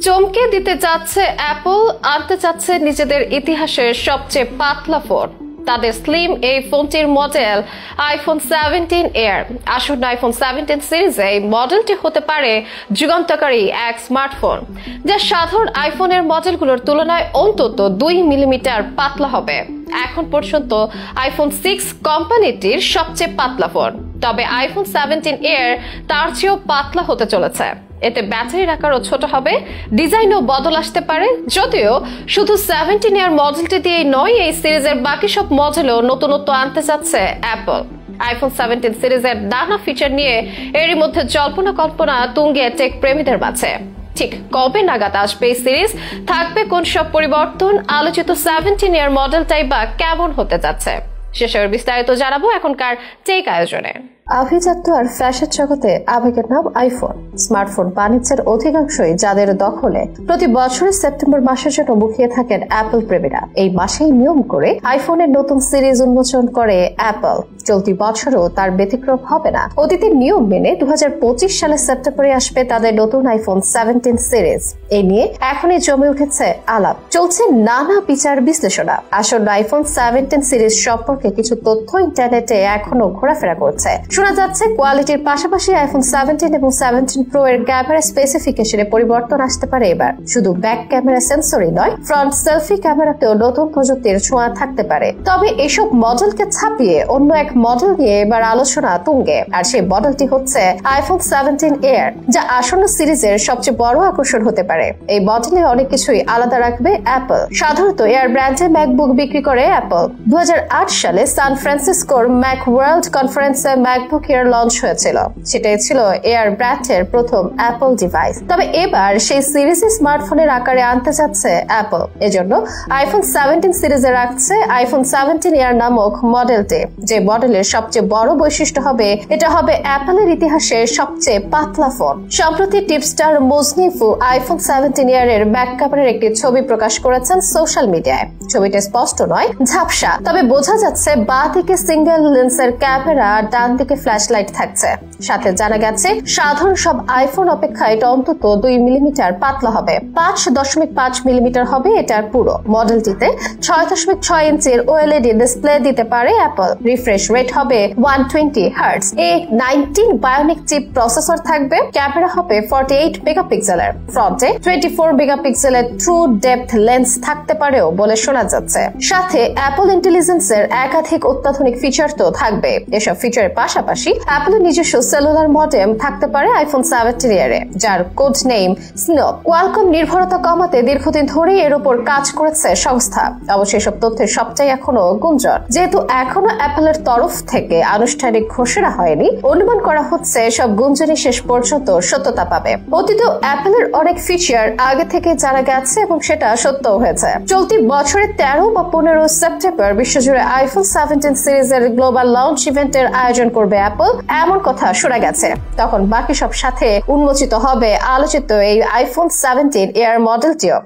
চমকে দিতে যাচ্ছে অ্যাপল, আনতে চাচ্ছে নিজেদের ইতিহাসের সবচেয়ে পাতলা ফোন। তাদের স্লিম এই ফোনটির মডেল আইফোন 17 এয়ার। আসন্ন আইফোন 17 সিরিজে এই মডেলটি হতে পারে যুগান্তকারী এক স্মার্টফোন, যা সাধারণ আইফোনের মডেলগুলোর তুলনায় অন্তত 2 মিলিমিটার পাতলা হবে। এখন পর্যন্ত আইফোন 6 কোম্পানিটির সবচেয়ে পাতলা ফোন, তবে আইফোন 17 এয়ার তার চেয়েও পাতলা হতে চলেছে। এতে ব্যাটারির আকারও ছোট হবে, ডিজাইনও বদল আসতে পারে। যদিও শুধু 17 এয়ার মডেলটি দিয়েই নয়, এই সিরিজের বাকি সব মডেলও নতুনত্ব আনতে যাচ্ছে অ্যাপল। আইফোন 17 সিরিজের নানা ফিচার নিয়ে এরই মধ্যে জল্পনা কল্পনা তুঙ্গে টেক প্রেমীদের মাঝে। ঠিক কবে নাগাদ আসবে এই সিরিজ, থাকবে কোন সব পরিবর্তন, আলোচিত 17 এয়ার মডেলটাই বা কেমন হতে যাচ্ছে, সেসবের বিস্তারিত জানাবো এখনকার টেক আয়োজনে। আভিজাত্য আর ফ্যাশন জগতে আবেগের নাম আইফোন। স্মার্টফোন বাণিজ্যের অধিকাংশই যাদের দখলে। প্রতি বছরের সেপ্টেম্বর মাসের জন্য মুখিয়ে থাকেন অ্যাপল প্রেমীরা। এই মাসেই নিয়ম করে আইফোনের নতুন সিরিজ উন্মোচন করে অ্যাপল। চলতি বছরও তার ব্যতিক্রম হবে না। অতীতের নিয়ম মেনে 2025 সালের সেপ্টেম্বরে আসবে তাদের নতুন আইফোন 17 সিরিজ। এই নিয়ে এখনই জমে উঠেছে আলাপ, চলছে নানা বিচার বিশ্লেষণা। আসন্ন আইফোন 17 সিরিজ সম্পর্কে কিছু তথ্য ইন্টারনেটে এখনো ঘোরাফেরা করছে। শোনা যাচ্ছে কোয়ালিটির পাশাপাশি আইফোন 17 এবং 17 প্রো এর ক্যামেরা স্পেসিফিকেশনে পরিবর্তন আসতে পারে এবার। শুধু ব্যাক ক্যামেরা সেন্সরই নয়, ফ্রন্ট সেলফি ক্যামেরাতেও নতুন প্রযুক্তির ছোঁয়া থাকতে পারে। তবে এসব মডেলকে ছাপিয়ে অন্য এক মডেল নিয়ে এবার আলোচনা তুঙ্গে, আর সেই মডেলটি হচ্ছে আইফোন 17 এয়ার, যা আসন্ন সিরিজের সবচেয়ে বড় আকর্ষণ হতে পারে। এই মডেলে অনেক কিছুই আলাদা রাখবে অ্যাপল। সাধারণত এয়ার ব্র্যান্ডে ম্যাকবুক বিক্রি করে অ্যাপল। 2008 সালে সান ফ্রান্সিসকোর ম্যাক ওয়ার্ল্ড কনফারেন্সে ম্যাকবুক এয়ার লঞ্চ হয়েছিল। সেটাই ছিল এয়ার ব্র্যান্ডের প্রথম অ্যাপল ডিভাইস। তবে এবার সেই সিরিজে স্মার্টফোনের আকারে আনতে যাচ্ছে অ্যাপল। এজন্য আইফোন 17 সিরিজে রাখছে আইফোন 17 এয়ার নামক মডেলটি। যে মডেলের সবচেয়ে বড় বৈশিষ্ট্য হবে, এটা হবে অ্যাপলের ইতিহাসে সবচেয়ে পাতলা ফোন। সম্প্রতি টিপস্টার মুজনিফু আইফোন 17 এয়ারের ব্যাক ক্যামেরার একটি ছবি প্রকাশ করেছেন সোশ্যাল মিডিয়ায়। ছবিটা স্পষ্ট নয়, ঝাপসা, তবে বোঝা যাচ্ছে বাঁ দিকে সিঙ্গেল লেন্সের ক্যামেরা, ডান দিকে ফ্ল্যাশ লাইট থাকছে। সাথে জানা গেছে সাধারণ সব আইফোন অপেক্ষা এটা অন্তত 2 মিলিমিটার পাতলা হবে। 5.5 মিলিমিটার হবে এটার পুরো। মডেলটিতে 6.6 ইঞ্চির ওএলইডি ডিসপ্লে দিতে পারে অ্যাপল। রিফ্রেশ রেট হবে 120 hertz. A19 bionic chip processor থাকবে। ক্যামেরা হবে 48 মেগাপিক্সেলের। ফ্রন্টে 24 মেগাপিক্সেলের ট্রু ডেপথ লেন্স থাকতে পারেও বলে শোনা যাচ্ছে। সাথে অ্যাপল ইন্টেলিজেন্সের একাধিক অত্যাধুনিক ফিচার তো থাকবে। এসব ফিচারের পাশাপাশি অ্যাপলের নিজস্ব সেলুলার মডেম থাকতে পারে আইফোন 17 এয়ারে, যার কোড নেম স্নো। কোয়ালকম নির্ভরতা কমাতে দীর্ঘদিন ধরেই এর উপর কাজ করেছে সংস্থা। অবশ্য এসব তথ্যের সবটাই এখনো গুঞ্জন। যেহেতু এখনো অ্যাপলের তরফ থেকে আনুষ্ঠানিক ঘোষণা হয়নি, অনুমান করা হচ্ছে সব গুঞ্জনই শেষ পর্যন্ত সত্যতা পাবে। অতীতেও অ্যাপলের অনেক ফিচার আগে থেকে জানা গেছে এবং সেটা সত্যও হয়েছে। চলতি বছরের 13 বা 15 সেপ্টেম্বর বিশ্বজুড়ে আইফোন 17 সিরিজের গ্লোবাল লঞ্চ ইভেন্টের আয়োজন করবে অ্যাপল, এমন কথা শোনা গেছে। তখন বাকি সব সাথে উন্মোচিত হবে আলোচিত এই আইফোন 17 এয়ার মডেলটিও।